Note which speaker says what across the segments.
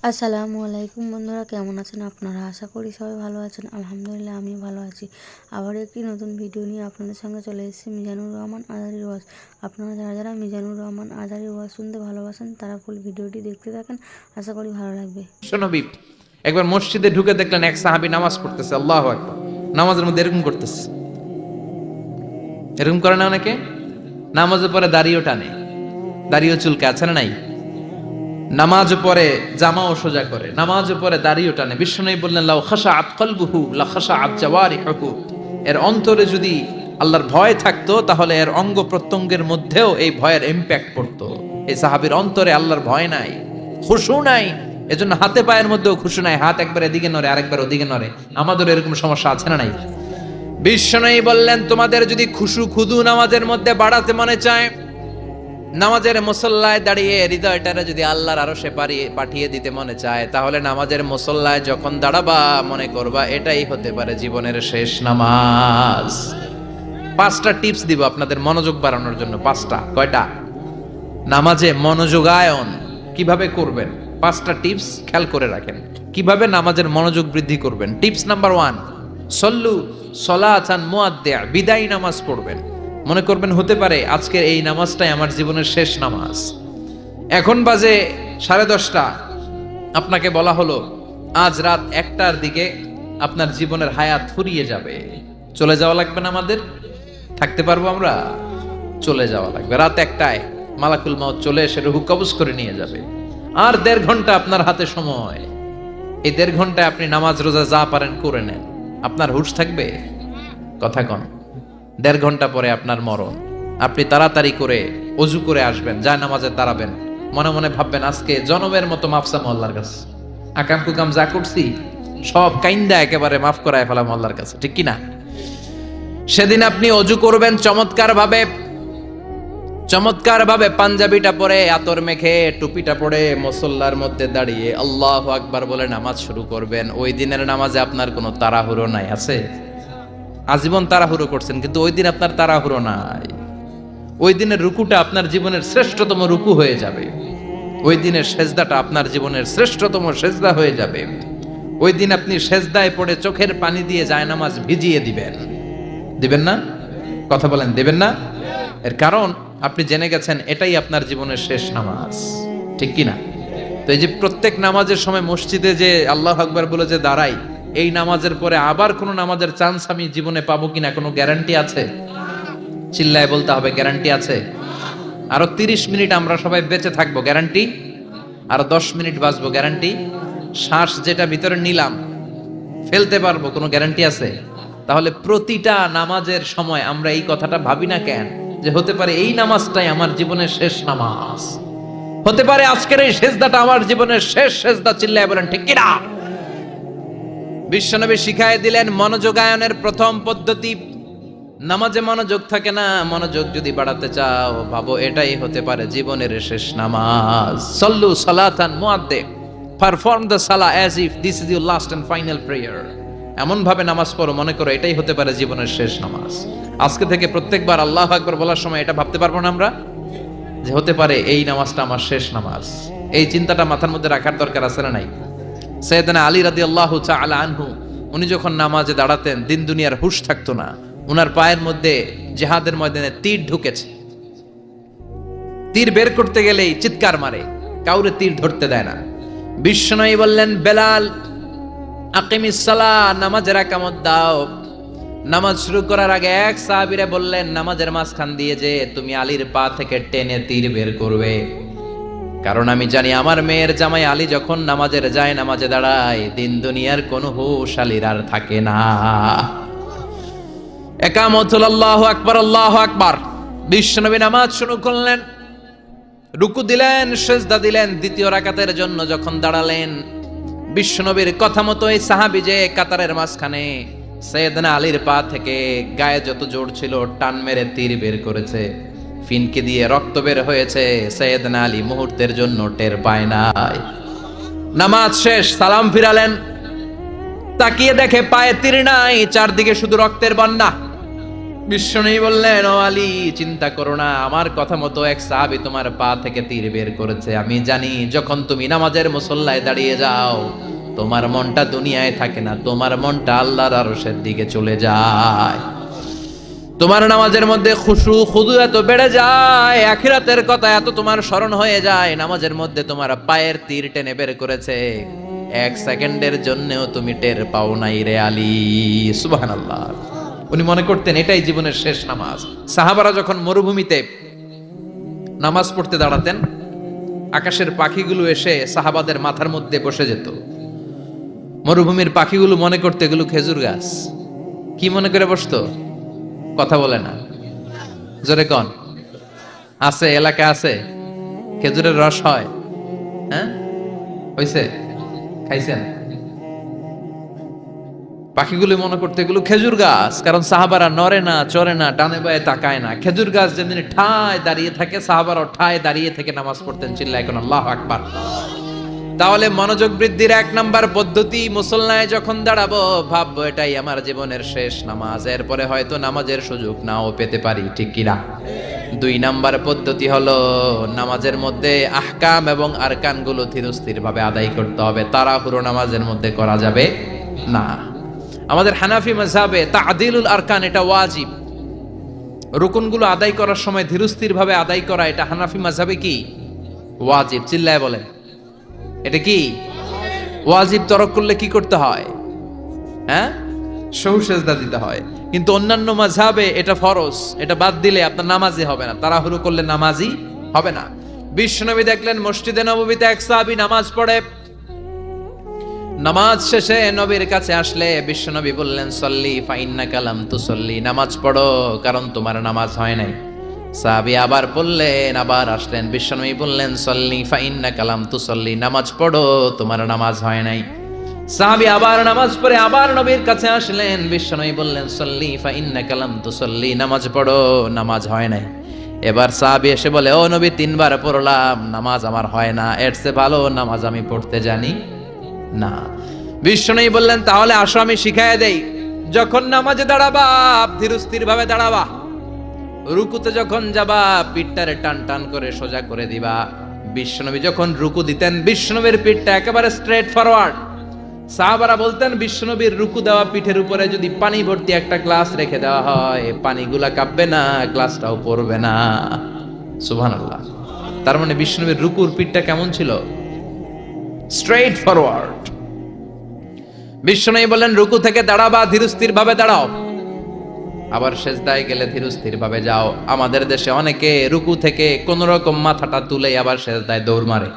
Speaker 1: আসসালামু আলাইকুম বন্ধুরা, কেমন আছেন আপনারা? আশা করি সবাই ভালো আছেন। আলহামদুলিল্লাহ আমি ভালো আছি। আবার একটি নতুন ভিডিও নিয়ে আপনাদের সঙ্গে চলে এসেছি মিজানুর রহমান আজারির ওয়াজ। আপনারা যারা যারা মিজানুর রহমান আজারির ওয়াজ শুনতে ভালোবাসেন তারা ফুল ভিডিওটি দেখতে থাকেন, আশা করি ভালো লাগবে।
Speaker 2: নবী একবার মসজিদে ঢুকে দেখলেন এক সাহাবী নামাজ পড়তেছে, আল্লাহু আকবার। নামাজের মধ্যে এরকম করতেছে, এরকম করে না অনেকে? নামাজের পরে দাড়িও টানে, দাড়িও চুলকে, আছে না নাই? নামাজ পরে জামাও সোজা করে, নামাজ পরে দাড়িও টানে। বিশ্বনবী বললেন লাউ খাশাআত কলবুহু লা খাশাআত জাওয়ারিহু, এর অন্তরে যদি আল্লাহর ভয় থাকতো তাহলে এর অঙ্গ প্রত্যঙ্গের মধ্যেও এই ভয়ের ইমপ্যাক্ট পড়তো। এই সাহাবীর অন্তরে আল্লাহর ভয় নাই, খুশু নাই, এজন্য হাতে পায়ের মধ্যেও খুশু নাই। হাত একবার এদিকে নড়ে, আরেকবার ওদিকে নড়ে। আমাদের এরকম সমস্যা আছে না নাই? বিশ্বনবী বললেন তোমাদের যদি খুশু খুদু নামাজের মধ্যে বাড়াতে মনে চায়, নামাজের মুসল্লায় দাঁড়িয়ে হৃদয়টারে যদি আল্লাহর আরশে পাঠিয়ে দিতে মনে চায়, তাহলে নামাজের মুসল্লায় যখন দাঁড়াবা মনে করবা এটাই হতে পারে জীবনের শেষ নামাজ। 5টা টিপস দিব আপনাদের মনোযোগ বাড়ানোর জন্য। 5টা। কয়টা? নামাজে মনোযোগায়ন কিভাবে করবেন 5টা টিপস খেয়াল করে রাখেন, কিভাবে নামাজের মনোযোগ বৃদ্ধি করবেন। টিপস নাম্বার 1, সল্লু সলাতান মুআদ্দিয়া, বিদায়ী নামাজ পড়বেন। মনে করবেন হতে পারে আজকের এই নামাজটাই আমার জীবনের শেষ নামাজ। এখন বাজে 10:30, আপনাকে বলা হলো আজ রাত 1টার দিকে আপনার জীবনের হায়াত ফুরিয়ে যাবে, চলে যাওয়া লাগবে না আমাদের? থাকতে পারবো আমরা? চলে যাওয়া লাগবে। রাত 1টায় মালাকুল মউত চলে এসে রূহ কবজ করে নিয়ে যাবে। আর 1.5 ঘন্টা আপনার হাতে সময়। এই 1.5 ঘন্টায় আপনি নামাজ রোজা যা পারেন করে নেন, আপনার হুঁশ থাকবে? কথা কন। 1.5 ঘন্টা পরে আপনার মরণ। আপনি তাড়াতাড়ি করে ওযু করে আসবেন, যায় নামাজে দাঁড়াবেন, মনে মনে ভাববেন আজকে জনমের মতো মাফ চামু আল্লাহর কাছে, আকাম কুকাম যা করছি সব কাইন্দা একেবারে মাফ করায় ফেলাম আল্লাহর কাছে, ঠিক কি না? সেদিন আপনি ওযু করবেন চমৎকার ভাবে পাঞ্জাবিটা পরে, আতর মেখে, টুপিটা পরে মুসল্লার মধ্যে দাঁড়িয়ে আল্লাহু আকবার বলে নামাজ শুরু করবেন। ওই দিনের নামাজে আপনার কোনো তাড়াহুড়ো নাই। আছে? আজীবন তাড়াহুড়ো করছেন, কিন্তু ওই দিন আপনার তাড়াহুড়ো নাই। ওই দিনের রুকুটা আপনার জীবনের শ্রেষ্ঠতম রুকু হয়ে যাবে। ওই দিনের সেজদাটা আপনার জীবনের শ্রেষ্ঠতম সেজদা হয়ে যাবে। ওই দিন আপনি সেজদায় পড়ে চোখের পানি দিয়ে জায়নামাজ ভিজিয়ে দিবেন না? কথা বলেন, দেবেন না? এর কারণ আপনি জেনে গেছেন এটাই আপনার জীবনের শেষ নামাজ, ঠিক কি না? তো এই যে প্রত্যেক নামাজের সময় মসজিদে যে আল্লাহু আকবার বলে যে দাঁড়াই, এই নামাজের পরে আবার কোন নামাজের চান্স আমি জীবনে পাবো কিনা কোনো গ্যারান্টি আছে? চিল্লায় বলতে হবে, গ্যারান্টি আছে? আরো 30 মিনিট আমরা সবাই বেঁচে থাকবো, গ্যারান্টি? আরো 10 মিনিট বাঁচবো, গ্যারান্টি? শ্বাস যেটা ভিতরে নিলাম ফেলতে পারবো, কোনো গ্যারান্টি আছে? তাহলে প্রতিটা নামাজের সময় আমরা এই কথাটা ভাবি না কেন যে হতে পারে এই নামাজটাই আমার জীবনের শেষ নামাজ, হতে পারে আজকের এই সেজদাটা আমার জীবনের শেষ সেজদা। চিল্লায় বলেন ঠিক কি না? বিশ্বনবী শিখায় দিলেন মনোযোগায়নের প্রথম পদ্ধতি। নামাজে মনোযোগ থাকে না, মনোযোগ যদি বাড়াতে চাও ভাবো এটাই হতে পারে জীবনের শেষ নামাজ। সল্লু সালাতান মুআদ্দিয়া, পারফর্ম দ্য সালাহ as if this is your last and final prayer. এমন ভাবে নামাজ পড়ো মনে করো এটাই হতে পারে জীবনের শেষ নামাজ। আজকে থেকে প্রত্যেকবার আল্লাহু আকবার বলার সময় এটা ভাবতে পারবো না আমরা যে হতে পারে এই নামাজটা আমার শেষ নামাজ? এই চিন্তাটা মাথার মধ্যে রাখার দরকার আছে না নাই? সাইয়েদনা আলী রাদিয়াল্লাহু তাআলা আনহু, উনি যখন নামাজে দাঁড়াতেন দিন দুনিয়ার হুঁশ থাকতো না। উনার পায়ের মধ্যে জিহাদের ময়দানে তীর ঢুকেছে। তীর বের করতে গেলেই চিৎকার মারে, কাউরে তীর ধরতে দেয় না। বিশ্বনবী বললেন বেলাল আকিমিস সালাহ, নামাজের একামত দাও। নামাজ শুরু করার আগে এক সাহাবীরে বললেন নামাজের মাঝখান দিয়ে যে তুমি আলীর পা থেকে টেনে তীর বের করবে, কারণ আমি জানি আমার মেয়ের জামাই আলী যখন নামাজের যায় নামাজে দাঁড়ায় দিন দুনিয়ার কোনো হুঁশ আলীর আর থাকে না। একামত হলো আল্লাহু আকবার, আল্লাহু আকবার। বিশ্বনবী নামাজ শুরু করলেন, রুকু দিলেন, সিজদা দিলেন। দ্বিতীয় রাকাতের জন্য যখন দাঁড়ালেন, বিশ্বনবীর কথা মতো এই সাহাবী যে কাতারের মাঝখানে সাইয়েদনা আলীর পা থেকে গায়ে যত জোর ছিল টান মেরে তীর বের করেছে, ফিনকে দিয়ে রক্ত বের হয়েছে। সাইয়েদনা আলী মুহূর্তের জন্য টের পায় নাই। নামাজ শেষ, সালাম ফিরালেন, তাকিয়ে দেখে পায়ে তীর নাই, চারদিকে শুধু রক্তের বন্যা। বিশ্বনবী বললেন, ও আলী, চিন্তা করো না, আমার কথা মতো এক সাহাবী তোমার পা থেকে তীর বের করেছে। আমি জানি যখন তুমি নামাজের মুসল্লায় দাঁড়িয়ে যাও, তোমার মনটা দুনিয়ায় থাকে না, তোমার মনটা আল্লাহর আরশের দিকে চলে যায়। তোমার নামাজের মধ্যে খুশু খুদু এত বেড়ে যায়, আখিরাতের কথা এত তোমার স্মরণ হয়ে যায়, নামাজের মধ্যে তোমার পায়ের তীর টেনে বের করেছে, এক সেকেন্ডের জন্যও তুমি টের পাও নাই রে আলী। সুবহানাল্লাহ। উনি মনে করতেন এটাই জীবনের শেষ নামাজ। সাহাবারা যখন মরুভূমিতে নামাজ পড়তে দাঁড়াতেন, আকাশের পাখিগুলো এসে সাহাবাদের মাথার মধ্যে বসে যেত। মরুভূমির পাখিগুলো মনে করতে এগুলো খেজুর গাছ। কি মনে করে বসতো? কথা বলে না, জোরে কন। আছে, এলাকা আছে খেজুরের রস হয়? হ্যাঁ, হইছে? খাইছেন? পাখিগুলো মনে করতে এগুলো খেজুর গাছ, কারণ সাহাবারা নড়ে না, চড়ে না, ডানে বায়ে তাকায় না। খেজুর গাছ যেদিন ঠায় দাঁড়িয়ে থাকে, সাহাবারা ঠায় দাঁড়িয়ে থেকে নামাজ পড়তেন। চিল্লায় এখন আল্লাহু আকবার। তাহলে মনোযোগ বৃদ্ধির এক নাম্বার পদ্ধতি, মুসল্লায় যখন দাঁড়াবো ভাববো এটাই আমার জীবনের শেষ নামাজ, এরপরে হয়তো নামাজের সুযোগ নাও পেতে পারি, ঠিক কিনা? দুই নাম্বার পদ্ধতি হলো নামাজের মধ্যে আহকাম এবং আরকান গুলো ধীরস্থির ভাবে আদায় করতে হবে, তাড়াহুড়ো নামাজের মধ্যে করা যাবে না। আমাদের হানাফি মাযহাবে তা'দিলুল আরকান এটা ওয়াজিব। রুকুনগুলো আদায় করার সময় ধীরস্থির ভাবে আদায় করা, এটা হানাফি মাযহাবে কি ওয়াজিব? চিল্লায় বলেন, এটা কি ওয়াজিব? তরক করলে কি করতে হয়? হ্যাঁ, সহু সেজদা দিতে হয়। কিন্তু অন্যান্য মাযহাবে এটা ফরজ, এটা বাদ দিলে আপনার নামাজই হবে না, তাড়াহুড়ো করলে নামাজই হবে না। বিশ্বনবী দেখলেন মসজিদে নববীতে এক সাহাবী নামাজ পড়ে, নামাজ শেষে নবীর কাছে আসলে বিশ্বনবী বললেন, সল্লি ফা ইন্নাকা লাম তুসল্লি, নামাজ পড়ো কারণ তোমার নামাজ হয় নাই। সাহাবী আবার বললেন, আবার আসলেন, বিশ্বনবী বললেন, সল্লি ফা ইন্নাকা লাম তুসল্লি, নামাজ পড়ো তোমার নামাজ হয় নাই। সাহাবী আবার নামাজ পড়ে আবার নবীর কাছে আসলেন, বিশ্বনবী বললেন, সল্লি ফা ইন্নাকা লাম তুসল্লি, নামাজ পড়ো নামাজ হয় নাই। এবার সাহাবী এসে বলে, ও নবী, তিনবার পড়লাম, নামাজ আমার হয় না, এর চেয়ে ভালো নামাজ আমি পড়তে জানি না। বিশ্বনবী বললেন, তাহলে আসো আমি শিখাইয়া দেই। যখন নামাজে দাঁড়াবা ধীরস্থির ভাবে দাঁড়াবা, রুকুতে যখন যাবা পিঠটারে টান টান করে সোজা করে দিবা। বিশ্বনবী যখন রুকু দিতেন, বিশ্বনবীর পিঠটা একেবারে স্ট্রেট ফরওয়ার্ড। সাহাবারা বলতেন, বিশ্বনবীর রুকু দেওয়া পিঠের উপরে যদি পানি ভর্তি একটা গ্লাস রেখে দেওয়া হয়, পানিগুলা কাঁপবে না, গ্লাসটাও পড়বে না। সুবহানাল্লাহ। তার মানে বিশ্বনবীর রুকুর পিঠটা কেমন ছিল? Straight forward. বিশ্বনবী বলেন, রুকু থেকে দাঁড়াবা ধীরস্থির ভাবে দাঁড়াও, আবার সেজদায় গেলে ধীরস্থির ভাবে যাও। আমাদের দেশে অনেকে রুকু থেকে কোন রকম মাথাটা তুলে আবার সেজদায় দৌড় মারে,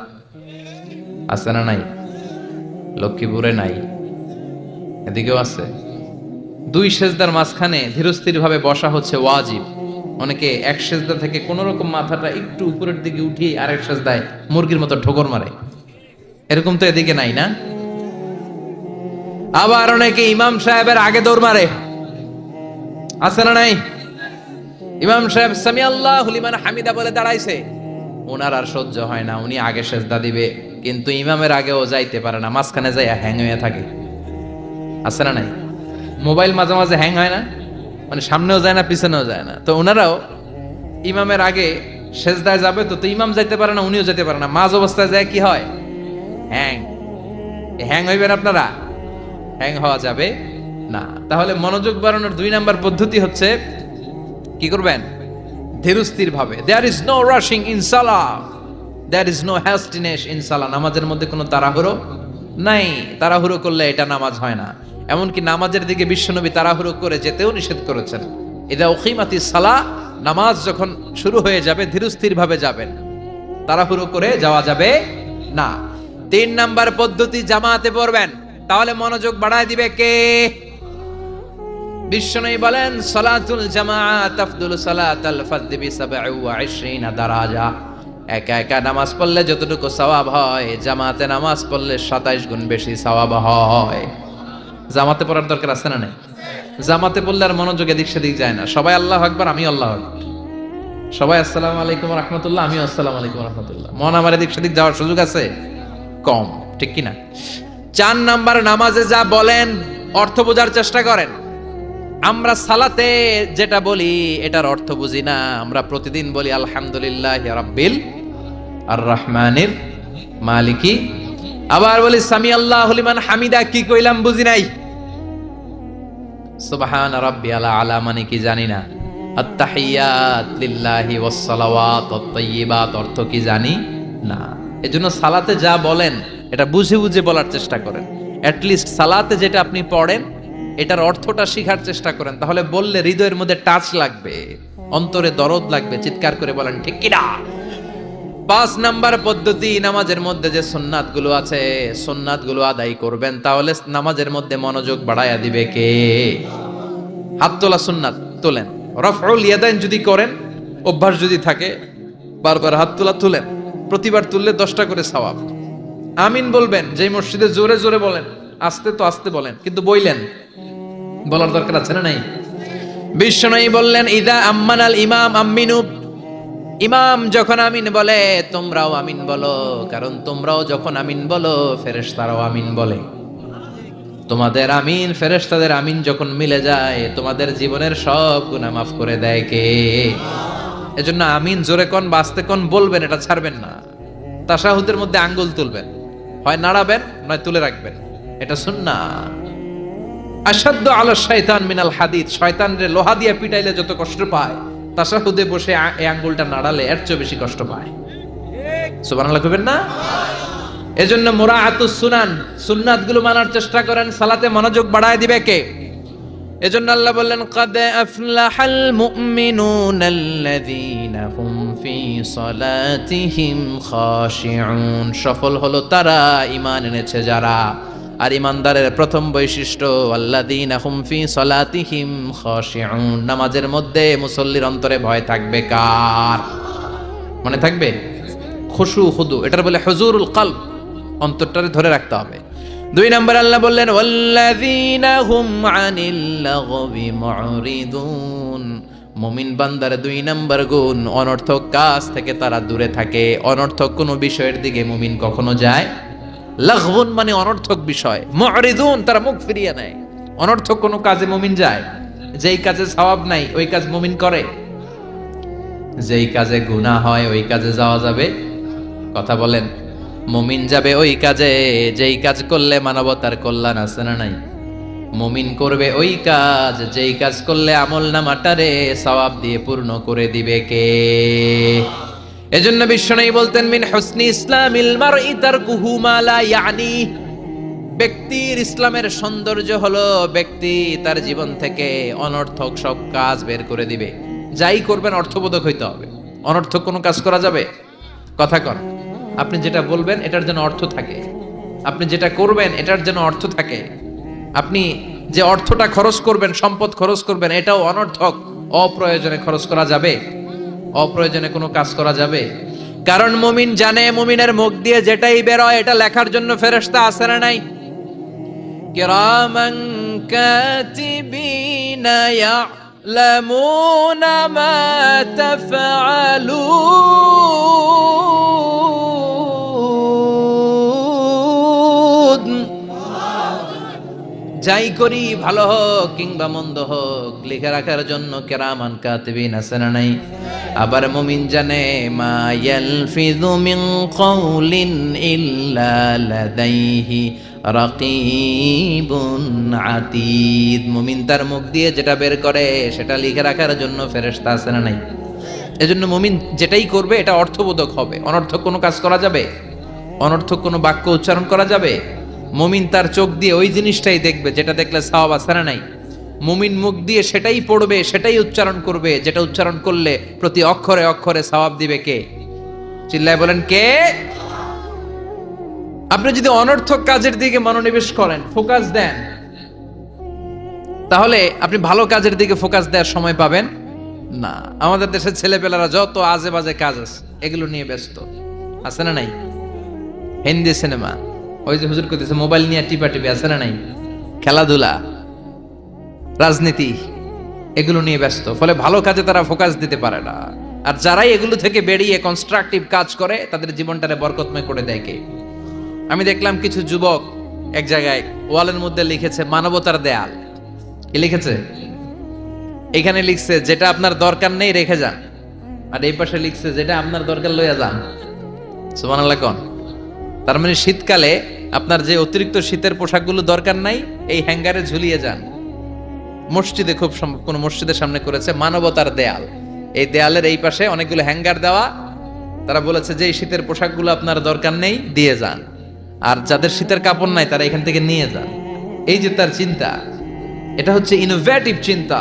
Speaker 2: আছে না নাই? লক্ষ্মীপুরে নাই, এদিকেও আছে। দুই সেজদার মাঝখানে ধীরস্থির ভাবে বসা হচ্ছে ওয়াজিব। অনেকে এক সেজদা থেকে কোন রকম মাথাটা একটু উপরের দিকে উঠিয়ে আরেক সেজদায় মুরগির মতো ঠোকর মারে, এরকম তো এদিকে নাই না? আবার অনেকে ইমাম সাহেবের আগে দৌড় মারে, আছে না নাই? ইমাম সাহেব সামি আল্লাহু লিমান হামিদা বলে দাঁড়াইছে, ওনার আর সহ্য হয় না, উনি আগে সেজদা দিবে, কিন্তু ইমামের আগেও যাইতে পারে না, মাঝখানে যাইয়া হ্যাং হয়ে থাকে, আছে না নাই? মোবাইল মাঝে মাঝে হ্যাং হয় না, মানে সামনেও যায় না পিছনেও যায় না। তো ওনারাও ইমামের আগে সেজদায় যাবে, তো ইমাম যাইতে পারে না, উনিও যেতে পারে না, মাঝ অবস্থায় যায় কি হয়? হ্যাং। হ্যাং হইবেন আপনারা? হ্যাং হওয়া যাবে না। তাহলে মনোযোগ বাড়ানোর দুই নাম্বার পদ্ধতি হচ্ছে কি করবেন? ধীরস্থির ভাবে। There is no rushing in salah, there is no hastiness in salah। নামাজের মধ্যে কোনো তাড়াহুড়ো নাই, তাড়াহুড়ো করলে এটা নামাজ হয় না। এমনকি নামাজের দিকে বিশ্বনবী তাড়াহুড়ো করে যেতেও নিষেধ করেছেন। ইদা উকিমাতিস সালাহ, নামাজ যখন শুরু হয়ে যাবে ধীরস্থির ভাবে যাবেন, তাড়াহুড়ো করে যাওয়া যাবে না। তিন নাম্বার পদ্ধতি, জামাতে পড়বেন, তাহলে মনোযোগ বাড়ায় দিবে কে? বিশ্বনবী বলেন, সালাতুল জামাআত আফদলু সালাতাল ফারদ বি 27 দারাজা। একা একা নামাজ পড়লে যতটুকু সওয়াব হয়, জামাতে নামাজ পড়লে 27 গুণ বেশি সওয়াব হয়। জামাতে পড়ার দরকার আছে না নাই? জামাতে পড়লে আর মনোযোগ এদিক সেদিক যায় না। সবাই আল্লাহু আকবার, আমি আল্লাহু আকবার, সবাই আসসালামু আলাইকুম ওয়া রাহমাতুল্লাহ, আমি আসসালামু আলাইকুম ওয়া রাহমাতুল্লাহ, মন আমার এদিক সেদিক যাওয়ার সুযোগ আছে? কম, ঠিক কি না? 4 নাম্বার, নামাজে যা বলেন অর্থ বোঝার চেষ্টা করেন। আমরা সালাতে যেটা বলি এটার অর্থ বুঝি না। আমরা প্রতিদিন বলি আলহামদুলিল্লাহ রাব্বিল আর রহমানির মালিকি, আবার বলি সামি আল্লাহু লিমান হামিদা, কি কইলাম বুঝি নাই। সুবহান রাব্বিয়াল আলা মানে কি জানি না। আত-তাহিয়াত লিল্লাহি ওয়াস সালাওয়াত ওয়াত তাইয়্যিবাত অর্থ কি জানি না। এজন্য সালাতে যা বলেন এটা বুঝে বুঝে বলার চেষ্টা করেন। এট লিস্ট সালাতে যেটা আপনি পড়েন এটার অর্থটা শিখার চেষ্টা করেন, তাহলে বললে হৃদয়ের মধ্যে টাচ লাগবে, অন্তরে দরদ লাগবে, চিৎকার করে বলেন ঠিক কিনা। 5 নাম্বার পদ্ধতি, নামাজের মধ্যে যে সুন্নাত গুলো আছে সুন্নাত গুলো আদায় করবেন, তাহলে নামাজের মধ্যে মনোযোগ বাড়ায়া দিবে কে? হাত তোলা সুন্নাত তোলেন। রফউল ইয়াদাইন যদি করেন, অভ্যাস যদি থাকে, বারবার হাত তোলা তুলেন, প্রতিবার তুললে 10টা করে সওয়াব। আমিন বলবেন, যে মসজিদে জোরে জোরে বলেন, আস্তে তো আস্তে বলেন, কিন্তু বইলেন, বলার দরকার আছে না নাই? বিশ্বনবী বললেন ইদা আম্মানাল ইমাম আমিনু, ইমাম যখন আমিন বলে তোমরাও আমিন বলো, কারণ তোমরাও যখন আমিন বলো ফেরেশতারাও আমিন বলে। তোমাদের আমিন ফেরেশতাদের আমিন যখন মিলে যায় তোমাদের জীবনের সব গুনাহ মাফ করে দেয় কে? এজন্য আমিন জোরে কোন বাস্তে কোন বলবেন, এটা ছাড়বেন না। তাশাহুদের মধ্যে আঙ্গুল তুলবেন, হয় নাড়াবেন নয় তুলে রাখবেন, এটা সুন্নাহ। আশাদ্দু আলা শাইতান মিনাল হাদিদ, শয়তানরে লোহা দিয়ে পিটাইলে যত কষ্ট পায় তাশাহুদে বসে এই আঙ্গুলটা নাড়ালে এর চেয়ে বেশি কষ্ট পায়। সুবহানাল্লাহ কইবেন না? এজন্য মুরাআতুস সুনান, সুন্নাতগুলো মানার চেষ্টা করেন, সালাতে মনোযোগ বাড়ায় দিবে কে? এজন্য আল্লাহ বললেন কাদ আফলাহাল মুমিনুনাল্লাযীনা হুম ফি সালাতিহিম খাশিউন, সফল হলো তারা ঈমান এনেছে যারা। আর ঈমানদারের প্রথম বৈশিষ্ট্য আল্লাযীনা হুম ফি সালাতিহিম খাশিউন, নামাজের মধ্যে মুসল্লির অন্তরে ভয় থাকবে কার? মনে থাকবে খুশু খুদু, এটার বলে হুজুরুল কলব, অন্তরটারে ধরে রাখতে হবে। 2 নম্বর আল্লাহ বললেন ওয়াল্লাযীনা হুম আনিল লাগবি মুরিদুন, মুমিন বান্দার 2 নম্বর গুণ অনর্থক কাজ থেকে তারা দূরে থাকে। অনর্থক কোনো বিষয়ের দিকে মুমিন কখনো যায়, লাগবুন মানে অনর্থক বিষয়, মুরিদুন তারা মুখ ফিরিয়ে নেয়। অনর্থক কোনো কাজে মুমিন যায়, যেই কাজে সওয়াব নাই ওই কাজ মুমিন করে, যেই কাজে গুনাহ হয় ওই কাজে যাওয়া যাবে? কথা বলেন। মুমিন যাবে ওই কাজে যেই কাজ করলে মানবতার কল্যাণ আছে না নাই? মুমিন করবে ওই কাজ যেই কাজ করলে আমলনামাটারে সওয়াব দিয়ে পূর্ণ করে দিবে কে? এজন্য বিশ্বনবী বলতেন মিন হুসনি ইসলামিল মারই তারকুহু মা লা ইয়ানি, ব্যক্তির ইসলামের সৌন্দর্য হলো ব্যক্তি তার জীবন থেকে অনর্থক সব কাজ বের করে দিবে। যাই করবেন অর্থবোধক হইতে হবে। অনর্থক কোনো কাজ করা যাবে? কথা কন। আপনি যেটা বলবেন এটার যেন অর্থ থাকে, আপনি যেটা করবেন এটার যেন অর্থ থাকে। আপনি যে অর্থটা খরচ করবেন, সম্পদ খরচ করবেন, এটাও অনর্থক অপ্রয়োজনে খরচ করা যাবে? অপ্রয়োজনে কোনো কাজ করা যাবে? কারণ মুমিন জানে মুমিনের মুখ দিয়ে যেটাই বের হয় এটা লেখার জন্য ফেরেশতা আছে না নাই? কিরামান কাতিবিনা ইয়ালামুনা মা তাফআলুন, যাই করি ভালো হোক কিংবা মন্দ হোক লিখে রাখার জন্য কিরামান কাতিবিন আছে না নাই? আবার মুমিন জানে মা ইয়ালফিযু মিন কাউলিন ইল্লা লাদাইহি রাকিবুন আতীদ, মুমিন তার মুখ দিয়ে যেটা বের করে সেটা লিখে রাখার জন্য ফেরেশতা আছে না নাই? এজন্য মুমিন যেটাই করবে এটা অর্থবোধক হবে। অনর্থক কোনো কাজ করা যাবে? অনর্থক কোনো বাক্য উচ্চারণ করা যাবে? মুমিন তার চোখ দিয়ে ওই জিনিসটাই দেখবে যেটা দেখলে সওয়াব আছে না নাই? মুমিন মুখ দিয়ে সেটাই পড়বে, সেটাই উচ্চারণ করবে যেটা উচ্চারণ করলে প্রতি অক্ষরে অক্ষরে সওয়াব দিবে কে? চিল্লায় বলেন কে? আপনি যদি অনর্থক কাজের দিকে মনোনিবেশ করেন, ফোকাস দেন, তাহলে আপনি ভালো কাজের দিকে ফোকাস দেওয়ার সময় পাবেন না। আমাদের দেশের ছেলেপেলারা যত আজে বাজে কাজ আছে এগুলো নিয়ে ব্যস্ত আছে না নাই? হিন্দি সিনেমা, ওই যে হুজুর কইতেছে মোবাইল নিয়ে টিপা আছে না নাই? খেলাধুলা, রাজনীতি, এগুলো নিয়ে ব্যস্ত, ফলে ভালো কাজে তারা ফোকাস দিতে পারে না। আর যারাই এগুলো থেকে বেরিয়ে কনস্ট্রাকটিভ কাজ করে তাদের জীবনটারে বরকতময় করে দেয় কে? আমি দেখলাম কিছু যুবক এক জায়গায় ওয়ালের মধ্যে লিখেছে মানবতার দেয়াল। কি লিখেছে? এখানে লিখছে যেটা আপনার দরকার নেই রেখে যান, আর এই পাশে লিখছে যেটা আপনার দরকার লইয়া যান। সুবহানাল্লাহ কোন। তার মানে শীতকালে আপনার যে অতিরিক্ত শীতের পোশাকগুলো দরকার নাই এই হ্যাঙ্গারে ঝুলিয়ে যান। মসজিদে খুব সম্ভব কোন মসজিদের সামনে করেছে মানবতার দেয়াল, এই দেয়ালের এই পাশে অনেকগুলো হ্যাঙ্গার দেওয়া। তারা বলেছে যে এই শীতের পোশাকগুলো আপনার দরকার নেই দিয়ে যান, আর যাদের শীতের কাপড় নাই তারা এখান থেকে নিয়ে যান। এই যে তার চিন্তা, এটা হচ্ছে ইনোভেটিভ চিন্তা।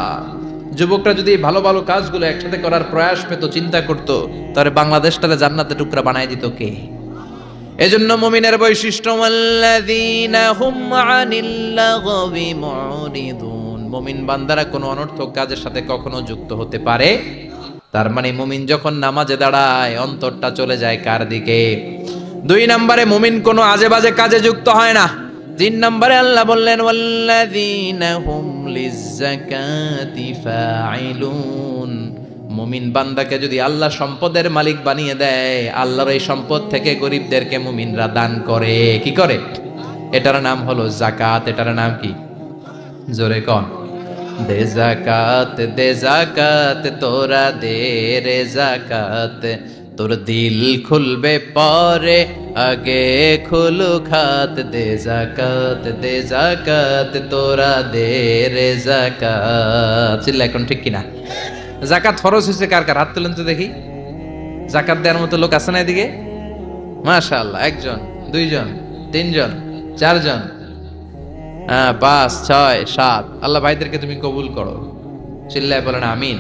Speaker 2: যুবকরা যদি ভালো ভালো কাজগুলো একসাথে করার প্রয়াস পেত, চিন্তা করত, তাহলে বাংলাদেশটারে জান্নাতের টুকরা বানায় দিত কে? এজন্য মুমিনের বৈশিষ্ট্য আল্লাযীনা হুম আনিল লাগবি মুরিদুন, মুমিন বান্দারা কোনো অনর্থক কাজের সাথে কখনো যুক্ত হতে পারে। তার মানে মুমিন যখন নামাজে দাঁড়ায় অন্তরটা চলে যায় কার দিকে? 2 নম্বরে মুমিন কোনো আজে বাজে কাজে যুক্ত হয় না। 3 নম্বরে আল্লাহ বললেন ওয়াল্লাযীনা হুম লিয-যাকাতি ফাঈলুন, মুমিন বান্দাকে যদি আল্লাহ সম্পদের মালিক বানিয়ে দেয়, আল্লাহর এই সম্পদ থেকে গরিবদেরকে মুমিনরা দান করে। কি করে? এটার নাম হলো যাকাত। এটার নাম কি? জোরে কোন। দে যাকাত তোরা দে রে যাকাত, তোর দিল খুলবে পরে আগে খুলু খাত। দে যাকাত তোরা দে রে যাকাত। চিল্লা এখন ঠিক কিনা? যাকাত ফরজ হয়েছে কার কার? হাত তুলেন তো দেখি। যাকাত দেওয়ার মতো লোক আছে না এদিকে? মাশাআল্লাহ, 1 জন, 2 জন, 3 জন, 4 জন, 5, 6, 7। আল্লাহ ভাইদেরকে তুমি কবুল করো। চিল্লায় বলেন আমিন।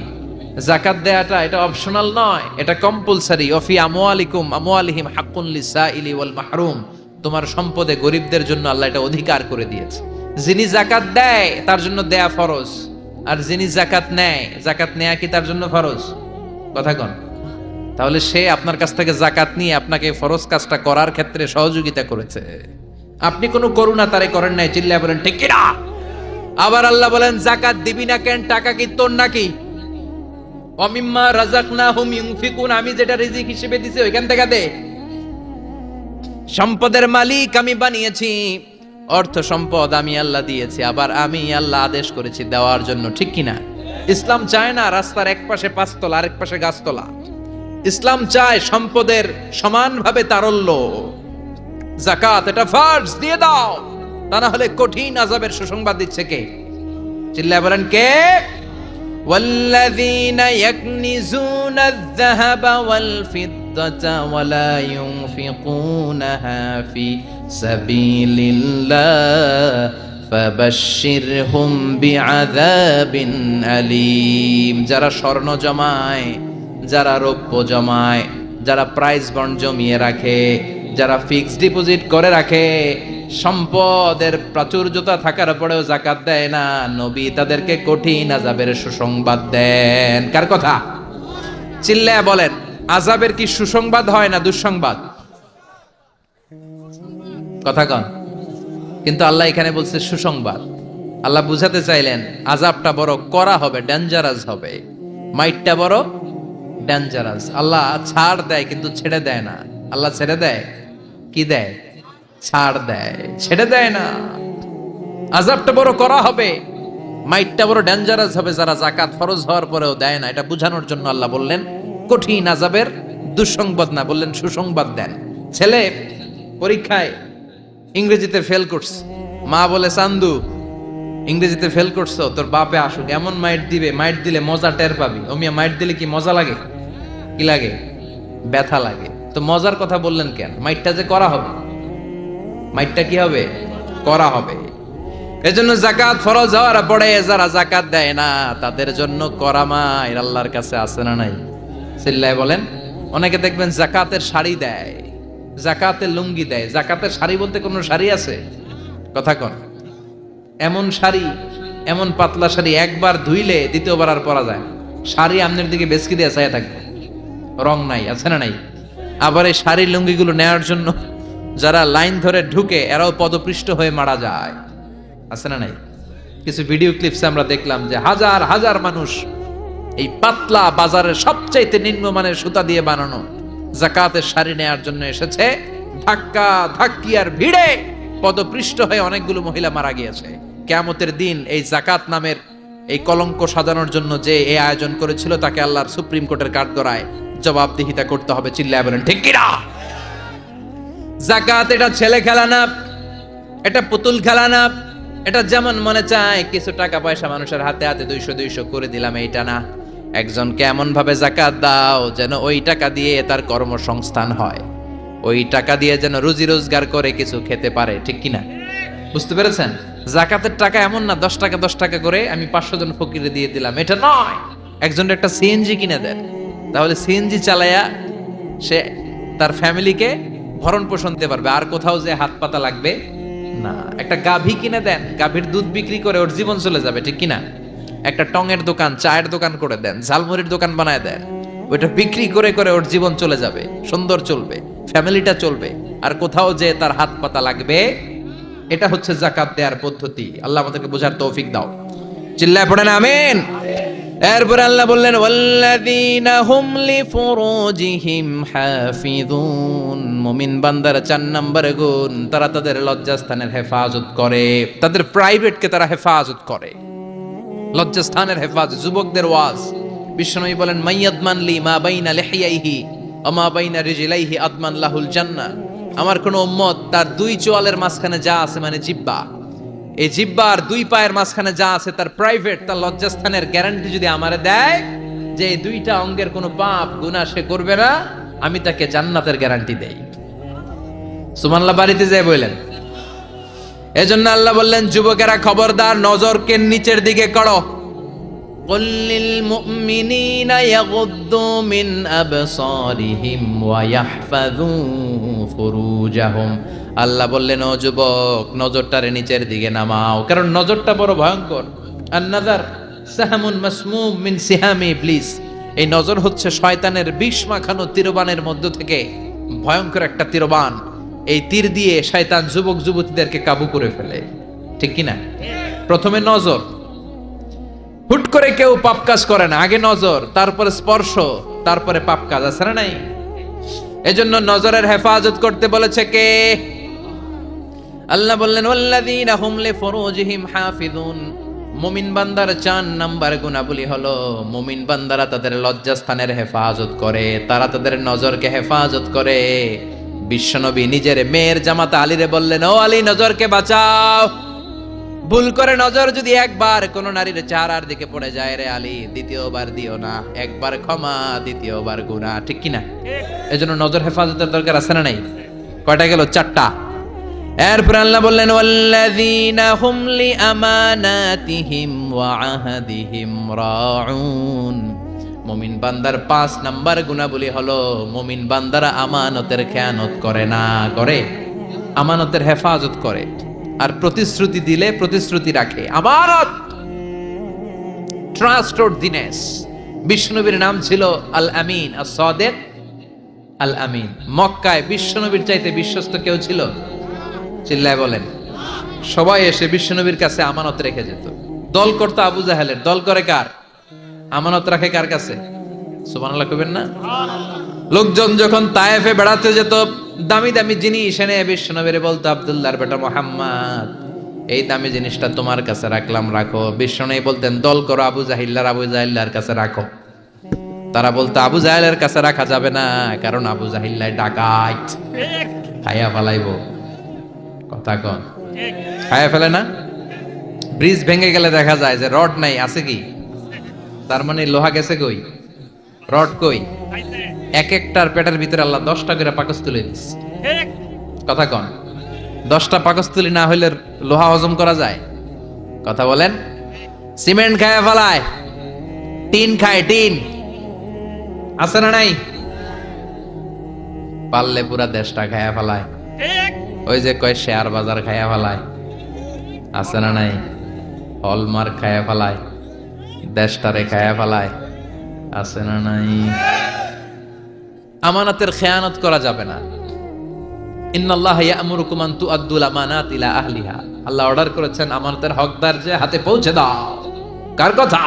Speaker 2: যাকাত দেয়াটা এটা অপশনাল নয়, এটা কম্পালসারি। ওয়া ফি আমওয়ালিহিম হাক্কুন লিসাইলি ওয়াল মাহরুম, তোমার সম্পদে গরিবদের জন্য আল্লাহ এটা অধিকার করে দিয়েছে। যিনি যাকাত দেয় তার জন্য দেয়া ফরজ, আর যিনি যাকাত নেয়, যাকাত নেয়া কি তার জন্য ফরজ? কথা কোন। তাহলে সে আপনার কাছ থেকে যাকাত নিয়ে আপনাকে ফরজ কাজটা করার ক্ষেত্রে সহযোগিতা করেছে, আপনি কোনো করুণা তারে করেন নাই। চিল্লায় বলেন ঠিক কিনা? আবার আল্লাহ বলেন যাকাত দিবি না কেন? টাকা কি তোর নাকি? ওয়া মিম্মা রাযাকনাহুম ইউনফিকুন, আমি যেটা রিজিক হিসেবে দিছি ওইখান থেকে দে। সম্পদের মালিক আমি বানিয়েছি, অর্থ সম্পদ আমি আল্লাহ দিয়েছি, আবার আমি আল্লাহ আদেশ করেছি দেওয়ার জন্য। ঠিক কিনা? ইসলাম চায় না রাস্তার এক পাশে 5 তলা আরেক পাশে গাছতলা। ইসলাম চায় সম্পদের সমানভাবে তারল্য। যাকাত এটা ফরজ, দিয়ে দাও, তা না হলে কঠিন আযাবের সুসংবাদ দিচ্ছে কে? চিল্লায় বলেন কে? ওয়াল্লাযীনা ইয়াকনিজুনা আয-যাহাবা ওয়াল ফিদ্দাতা ওয়া লা ইউনফিকুনাহা ফি সাবিলিল্লাহ ফাবাশশিরহুম বিআযাবিন আলীম। যারা স্বর্ণ জমায়, যারা রৌপ্য জমায়, যারা প্রাইজ বন্ড জমিয়ে রাখে, যারা ফিক্সড ডিপোজিট করে রাখে, সম্পদের প্রাচুর্যতা থাকার পরেও যাকাত দেয় না, নবী তাদেরকে কঠিন আযাবের সুসংবাদ দেন। কার কথা? চিল্লায়া বলেন। আযাবের কি সুসংবাদ হয় না দুঃসংবাদ? কথা কন। কিন্তু আল্লাহ এখানে বলছে সুসংবাদ। আল্লাহ বুঝাতে চাইলেন আযাবটা বড় করা হবে, ডেঞ্জারাস হবে, মাইটটা বড় ডেঞ্জারাস। আল্লাহ ছাড় দেয় কিন্তু ছেড়ে দেয় না। আল্লাহ ছেড়ে দেয়, কি দেয়? ছাড় দেয়, ছেড়ে দেয় না। আযাবটা বড় করা হবে, মাইটটা বড় ডেঞ্জারাস হবে যারা যাকাত ফরজ হওয়ার পরেও দেয় না। এটা বোঝানোর জন্য আল্লাহ বললেন কঠিন আযাবের দুঃসংবাদ না, বললেন সুসংবাদ দেন। ছেলে পরীক্ষায় ইংরেজিতে ফেল করছে, মা বলে চান্দু ইংরেজিতে ফেল করছো, তোর বাপে আসুক, এমন মাইট দিবে, মাইট দিলে মজা টের পাবি। ওমিয়া মাইট দিলে কি মজা লাগে? কি লাগে? ব্যথা লাগে। তো মজার কথা বললেন কেন? মাইটটা যে করা হবে, মাইটটা কি হবে? করা হবে। এজন্য যাকাত ফরজ হওয়ার পরে যারা যাকাত দেয় না তাদের জন্য করা মাইর আল্লাহর কাছে আছে না নাই? চিল্লায় বলেন। অনেকে দেখবেন যাকাতের শাড়ি দেয়, যাকাতের লুঙ্গি দেয়। যাকাতের শাড়ি বলতে কোনো শাড়ি আছে? কথা কন। এমন শাড়ি, এমন পাতলা শাড়ি একবার ধুইলে দ্বিতীয়বার আর পরা যায়। শাড়ি আমনের দিকে বেসকি দিয়ে চাইয়া থাকবে, রং নাই, আছে না নাই? আবার এই শাড়ি লুঙ্গিগুলো নেওয়ার জন্য যারা লাইন ধরে ঢুকে এরাও পদপৃষ্ট হয়ে মারা যায়, আছে না নাই? কিছু ভিডিও ক্লিপসে আমরা দেখলাম যে হাজার হাজার মানুষ এই পাতলা বাজারের সবচাইতে নিম্নমানের সুতা দিয়ে বানানো যাকাতের শাড়ি নেয়ার জন্য এসেছে। ধাক্কা ধাক্কি আর ভিড়ে পদপৃষ্ট হয়ে অনেকগুলো মহিলা মারা গিয়েছে। কিয়ামতের দিন এই যাকাত নামের এই কলঙ্ক সাজানোর জন্য যে এই আয়োজন করেছিল তাকে আল্লাহর সুপ্রিম কোর্টের কাঠগড়ায় জবাবদিহিতা করতে হবে। চিল্লায় বলেন ঠিক কিনা? যাকাত এটা ছেলে খেলা না, এটা পুতুল খেলা না, এটা যেমন মনে চায় কিছু টাকা পয়সা মানুষের হাতে হাতে 200 করে দিলাম, এইটা না। একজনকে এমন ভাবে যাকাত দাও যেন ওই টাকা দিয়ে তার কর্মসংস্থান হয়, ওই টাকা দিয়ে যেন রুজি রোজগার করে কিছু খেতে পারে। ঠিক কিনা? বুঝতে পেরেছেন? যাকাতের টাকা এমন না 10 টাকা করে আমি 500 জন ফকিরে দিয়ে দিলাম, এটা নয়। একজনের একটা সিএনজি কিনে দেন, তাহলে সিএনজি চালায়া সে তার ফ্যামিলিকে ভরণ পোষণ দিতে পারবে, আর কোথাও যে হাত পাতা লাগবে না। একটা গাভী কিনে দেন, গাভীর দুধ বিক্রি করে ওর জীবন চলে যাবে। ঠিক কিনা? একটা টঙের দোকান, চায়ের দোকান করে দেন, ঝালমুড়ির দোকান বানায় দেন, ওইটা বিক্রি করে করে ওর জীবন চলে যাবে, সুন্দর চলবে, ফ্যামিলিটা চলবে, আর কোথাও যে তার হাত পাতা লাগবে। এটা হচ্ছে যাকাত দেওয়ার পদ্ধতি। আল্লাহ আমাদেরকে বোঝার তৌফিক দাও। চিল্লায় পড়েন আমিন। এরপর আল্লাহ বললেন ওয়াল্লাযীনা হুম লিফুরুজিহিম হাফিযুন। মুমিন বান্দার 4 নম্বর গুণ, তারা তাদের লজ্জাস্থানের হেফাজত করে, তাদের প্রাইভেটকে তারা হেফাজত করে। লজ্জাস্থানের হেফাজত, যুবকদের ওয়াজ। বিশ্বনবী বলেন মাইয়াদমান লি মা বাইনা লিহিয়াইহি ওয়া মা বাইনা রিজলাইহি আদমান লাহুল জান্নাহ। আমার কোন উম্মত তার 2 চোয়ালের মাঝখানে যা আছে, মানে জিহ্বা, এই জিহ্বার 2 পায়ের মাঝখানে যা আছে তার প্রাইভেট, তার লজ্জাস্থানের গ্যারান্টি যদি আমারে দেয় যে এই 2টা অঙ্গের কোনো পাপ গুনাহ সে করবে না, আমি তাকে জান্নাতের গ্যারান্টি দেই। সুবহানাল্লাহ বাড়িতে যায় বলেন। এজন্য আল্লাহ বললেন যুবকেরা খবরদার, নজরকে নিচের দিকে করো। কুল লিল মুমিনিনা ইয়াগুদ্দু মিন আবসারিহিম ওয়া ইয়াহফাযু ফুরুজাহুম। আল্লাহ বললেন ও যুবক, নজরটারে নিচের দিকে নামাও, কারণ নজরটা বড় ভয়ঙ্কর। আন-নাযার সাহামুন মাসমুম মিন সিহামি ইবলিস। এই নজর হচ্ছে শয়তানের বিষ মাখানো তীরবানের মধ্য থেকে ভয়ঙ্কর একটা তীরবান। এই তীর দিয়ে শয়তান যুবক যুবতীদেরকে কাবু করে ফেলে। ঠিক কিনা? প্রথমে নজর, হুট করে কেউ পাপ কাজ করে না, আগে নজর, তারপরে স্পর্শ, তারপরে পাপ কাজ। আছে না নাই? এজন্য নজরের হেফাজত করতে বলেছে কে? আল্লাহ বললেন ওয়াল্লাযীনা হুম লিফুরুজিহিম হাফিযুন। মুমিন বান্দার 4 নাম্বার গুণাবলী হলো মুমিন বান্দারা তাদের লজ্জাস্থানের হেফাজত করে, তারা তাদের নজরকে হেফাজত করে। বিশ্বনবী নিজের মেয়ের জামাতা আলীরে বললেন ও আলী, নজরকে বাঁচাও। ভুল করে নজর যদি একবার কোন নারীর চেহারার দিকে পড়ে যায় রে আলী, দ্বিতীয়বার দিও না। একবার ক্ষমা, দ্বিতীয়বার গুনাহ। ঠিক কিনা? এজন্য নজর হেফাজতের দরকার আছে না নাই? কয়টা গেল? 4টা। এরপর আল্লাহ বললেন ওয়াল্লাযীনা হুম লিআমানাতিহিম ওয়া আহাদিহিম রাউন। মুমিন বান্দার 5 নাম্বার গুণাবলী হলো মুমিন বান্দারা আমানতের খেয়ানত করে না, করে আমানতের হেফাজত করে, আর প্রতিশ্রুতি দিলে প্রতিশ্রুতি রাখে। আমানত, ট্রাস্টওয়ার্দিনেস। বিশ্বনবীর নাম ছিল আল আমিন, আস-সাদিক, আল আমিন। মক্কায় বিশ্বনবীর চাইতে বিশ্বস্ত কেউ ছিল? চিল্লায় বলেন। সবাই এসে বিশ্বনবীর কাছে আমানত রেখে যেত। দল করতো আবু জাহেলের, দল করে কার? আমানত রাখে কার কাছে? সুবহানাল্লাহ কইবেন না? লোকজন যখন তায়েফে বেড়াতে যেত, দামি দামি জিনিস এনে বিশ্বনবীরে বলতো আব্দুল্লাহর বেটা মুহাম্মদ, এই দামি জিনিসটা তোমার কাছে রাখলাম, রাখো। বিশ্বনবী বলতেন দল করো আবু জাহিল্লার কাছে রাখো। তারা বলতো আবু জাহেলের কাছে রাখা যাবে না, কারণ আবু জাহিল্লাহ ডাকাত, খাইয়া ফেলাইবো। কথা কন, খাইয়া ফেলে না? ব্রিজ ভেঙে গেলে দেখা যায় যে রড নাই, আছে কি? তার মানে লোহা গেছে কই? রড কই? এক একটার পেটের ভিতরে আল্লাহ 10টা করে পাকস্থলী দিচ্ছে। কথা কন, 10টা পাকস্থলী না হইলে লোহা হজম করা যায়? কথা বলেন। সিমেন্ট খায় ফেলায়, টিন খায়, টিন আছে না নাই? পারলে পুরা দেশটা খায়া ফেলায়। ওই যে কয় শেয়ার বাজার খায়া ফেলায়, আছে না নাই? হলমার্ক খায়া ফেলায়, দেশটারে খায়া ফেলায়, আছে না নাই? আমানতের খেয়ানত করা যাবে না। ইন্নাল্লাহা ইয়া'মুরুকুম আন তুআদ্দুল আমানাত ইলা আহলিহা। আল্লাহ অর্ডার করেছেন আমানতের হকদার যে হাতে পৌঁছে দাও। কার কথা?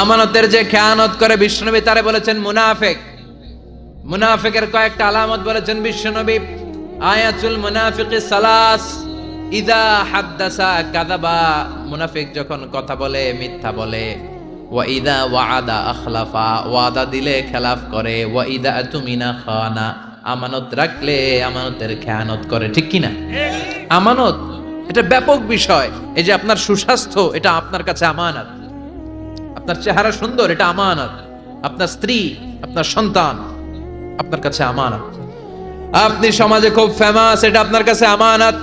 Speaker 2: আমানতের যে খেয়ানত করে বিশ্বনবী তারে বলেছেন মুনাফিক। মুনাফিকের কয়েকটা আলামত বলেছেন বিশ্বনবী। আয়াতুল মুনাফিকি সালাস, ইদা হাদ্দাসা কাযাবা, মুনাফিক যখন কথা বলে মিথ্যা বলে। ওয়া ইদা ওয়াআদা আখলাফা, ওয়াদা দিলে খেলাফ করে। ওয়া ইদা আতুমিনা খানা, আমানত রাখলে আমানতের খেয়ানত করে। ঠিক কি না? আমানত এটা ব্যাপক বিষয়। এই যে আপনার সুস্বাস্থ্য, এটা আপনার কাছে আমানত। আপনার চেহারা সুন্দর, এটা আমানত। আপনার স্ত্রী, আপনার সন্তান আপনার কাছে আমানত। আপনি সমাজে খুব ফেমাস, এটা আপনার কাছে আমানত।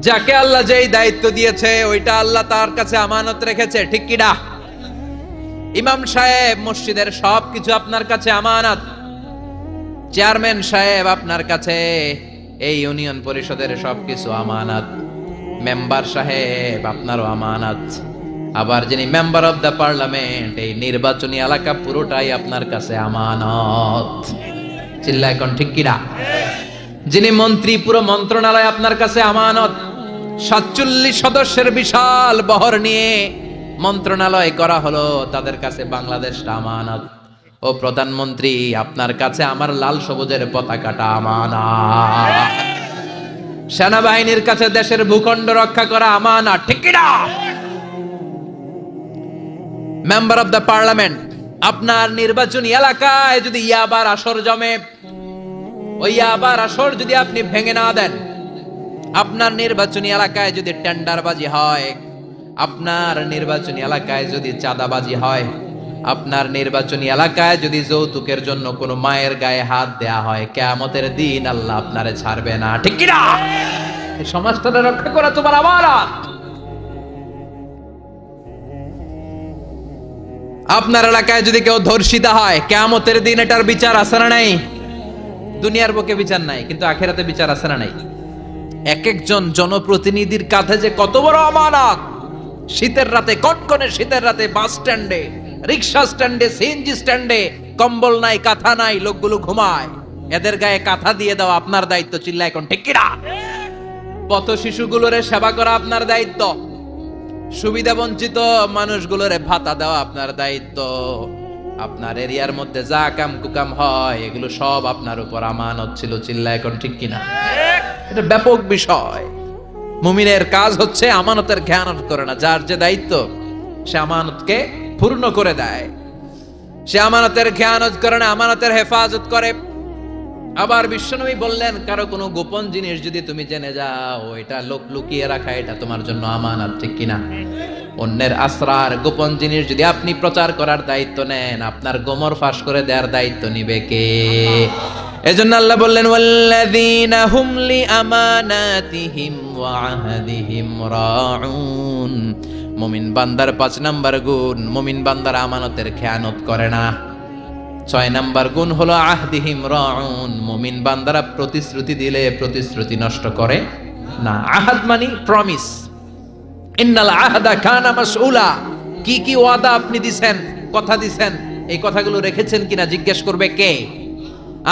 Speaker 2: যাকে আল্লাহ যেই দায়িত্ব দিয়েছে ওইটা আল্লাহ তার কাছে আমানত রেখেছে। ঠিক কি না? ইমাম সাহেব, মসজিদের সবকিছু আপনার কাছে আমানত। চেয়ারম্যান সাহেব আপনার কাছে, এই ইউনিয়ন পরিষদের সবকিছু আমানত। মেম্বার সাহেব আপনারও আমানত। আবার যিনি মেম্বার অফ দ্য পার্লামেন্ট, এই নির্বাচনী এলাকা পুরোটাই আপনার কাছে আমানত। চিল্লা এখন ঠিক কি না? যিনি মন্ত্রী, পুরো মন্ত্রণালয় আপনার কাছে আমানত। 47 সদস্যের বিশাল বহর নিয়ে মন্ত্রণালয় করা হলো, তাদের কাছে বাংলাদেশটা আমানত। ও প্রধানমন্ত্রী, আপনার কাছে আমার লাল সবুজের পতাকাটা আমানত। সেনাবাহিনীর কাছে দেশের ভূখণ্ড রক্ষা করা আমানত। ঠিক কি না? মেম্বার অফ দ্য পার্লামেন্ট, আপনার নির্বাচনী এলাকায় যদি ইয়াবার আসর জমে, ওই ইয়াবার আসর যদি আপনি ভেঙে না দেন, আপনার নির্বাচনী এলাকায় যদি টেন্ডারবাজি হয়, আপনার নির্বাচনী এলাকায় যদি চাঁদাবাজি হয়, আপনার নির্বাচনী এলাকায় যদি যৌতুকের জন্য কোনো মায়ের গায়ে হাত দেয়া হয়, কিয়ামতের দিন আল্লাহ আপনারে ছাড়বে না। ঠিক কি না? এই সমাজটা রক্ষা করা তোমার আমানত। আপনার এলাকায় যদি কেউ ধর্ষিতা হয়, কিয়ামতের দিন এটার বিচার আছে না নাই? দুনিয়ার বুকে বিচার নাই, কিন্তু আখিরাতে বিচার আছে না নাই? এক একজন জনপ্রতিনিধির কাঁধে যে কত বড় আমানত। শীতের রাতে, কনকনে শীতের রাতে বাস স্ট্যান্ডে, রিক্সা স্ট্যান্ডে, সিএনজি স্ট্যান্ডে কম্বল নাই, কাঁথা নাই, লোকগুলো ঘুমায়। এদের গায়ে কাঁথা দিয়ে দেওয়া আপনার দায়িত্ব। চিল্লা এখন ঠিক কি না? পথ শিশুগুলোরে সেবা করা আপনার দায়িত্ব। সুবিধা বঞ্চিত মানুষগুলোরে ভাতা দেওয়া আপনার দায়িত্ব। আপনার এরিয়ার মধ্যে যা কাম কুকাম হয়, এগুলো সব আপনার উপর আমানত ছিল। চিল্লা এখন ঠিক কিনা? এটা ব্যাপক বিষয়। মুমিনের কাজ হচ্ছে আমানতের খেয়ানত করে না। যার যে দায়িত্ব, সে আমানতকে পূর্ণ করে দেয়। সে আমানতের খেয়ানত করে না, আমানতের হেফাজত করে। আবার বিশ্বনবী বললেন, কারো কোনো গোপন জিনিস যদি তুমি জেনে যাও, এটা লোক লুকিয়ে রাখা, এটা তোমার জন্য আমানত। ঠিক কিনা? অন্যের আসরার, গোপন জিনিস যদি আপনি প্রচার করার দায়িত্ব নেন, আপনার গোমর ফাঁস করে দেওয়ার দায়িত্ব নিবে কে? এজন্য আল্লাহ বললেন, ওয়াল্লাযীনা হুম লিআমানাতিহিম ওয়া আহদিহিম রাউন। মুমিন বান্দার 5 নাম্বার গুণ, মুমিন বান্দার আমানতের খেয়ানত করে না। 6 নাম্বার গুণ হলো আহদিহিম রাউন, মুমিন বান্দারা প্রতিশ্রুতি দিলে প্রতিশ্রুতি নষ্ট করে না। আহাদ মানে প্রমিস। ইন্নাল আহদা কানা মাসউলা, কি কি ওয়াদা আপনি দিবেন, কথা দিবেন, এই কথাগুলো রেখেছেন কিনা জিজ্ঞেস করবে কে?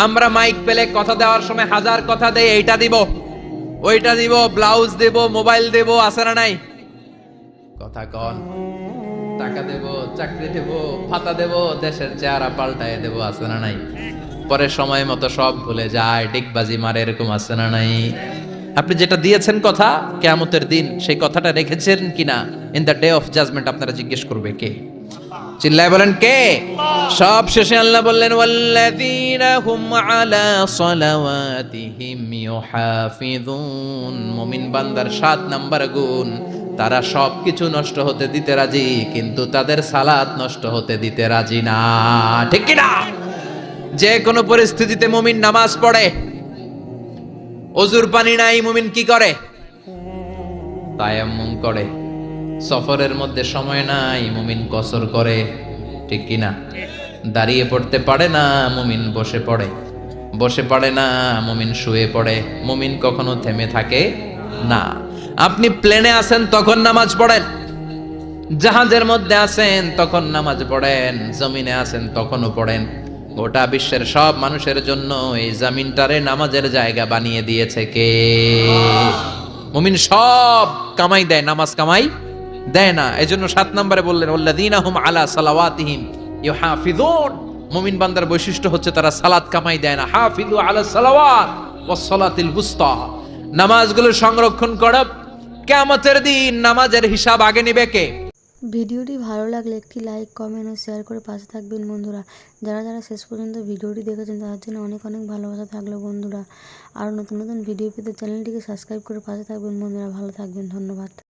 Speaker 2: আমরা মাইক পেলে কথা দেওয়ার সময় হাজার কথা দেই, এইটা দিব, ওইটা দিব, ব্লাউজ দেব, মোবাইল দেব, আছে না নাই? কথা কন, টাকা দেব, চাকরি দেব, ভাতা দেব, দেশের চেহারা পাল্টায় দেব, আছে না নাই? পরে সময় মতো সব ভুলে যায়, ডিগবাজি মারে, এরকম আছে না নাই? আপনি যেটা দিয়েছেন কথা, কিয়ামতের দিন সেই কথাটা রেখেছেন কিনা, in the day of judgement আপনারা জিজ্ঞেস করবে কে? চিল্লায় বলেন কে? সব শেষে আল্লাহ বললেন, ওয়াল্লাযীনা হুম আলা সালাওয়াতিহিম ইউহাফিযুন। মুমিন বান্দার 7 নাম্বার গুণ, তারা সবকিছু নষ্ট হতে দিতে রাজি, কিন্তু তাদের সালাত নষ্ট হতে দিতে রাজি না। ঠিক কি না? যে কোনো পরিস্থিতিতে মুমিন নামাজ পড়ে। ওযুর পানি নাই, মুমিন কি করে? তায়াম্মুম করে। সফরের মধ্যে সময় নাই, মুমিন কসর করে। ঠিক কি না? দাঁড়িয়ে পড়তে পারে না, মুমিন বসে পড়ে। বসে পড়ে না, মুমিন শুয়ে পড়ে। মুমিন কখনো থেমে থাকে না। আপনি প্লেনে আছেন তখন নামাজ পড়েন, জাহাজের মধ্যে আছেন তখন নামাজ পড়েন, জমিনে আছেন তখনও পড়েন। গোটা বিশ্বের সব মানুষের জন্য এই জমিনটারে নামাজের জায়গা বানিয়ে দিয়েছে কে? মুমিন সব কামাই দেয়, নামাজ কামাই দেয় না। এজন্য 7 নম্বরে বললেন, ওয়াল্লাযীনা হুম আলা সালাওয়াতিহিম ইউহাফিযুন। মুমিন বান্দার বৈশিষ্ট্য হচ্ছে তারা সালাত কামাই দেয় না। হাফিযু আলা সালাওয়াত ওয়াস সালাতিল বুসতা। নামাজগুলো সংরক্ষণ করো, কিয়ামতের দিন নামাজের হিসাব আগে নিবে কে?
Speaker 1: ভিডিওটি ভালো লাগলে একটি লাইক, কমেন্ট ও শেয়ার করে পাশে থাকবেন বন্ধুরা। যারা যারা শেষ পর্যন্ত ভিডিওটি দেখেছেন তাদের জন্য অনেক অনেক ভালোবাসা থাকলো বন্ধুরা। আরও নতুন নতুন ভিডিও পেতে চ্যানেলটিকে সাবস্ক্রাইব করে পাশে থাকবেন বন্ধুরা। ভালো থাকবেন, ধন্যবাদ।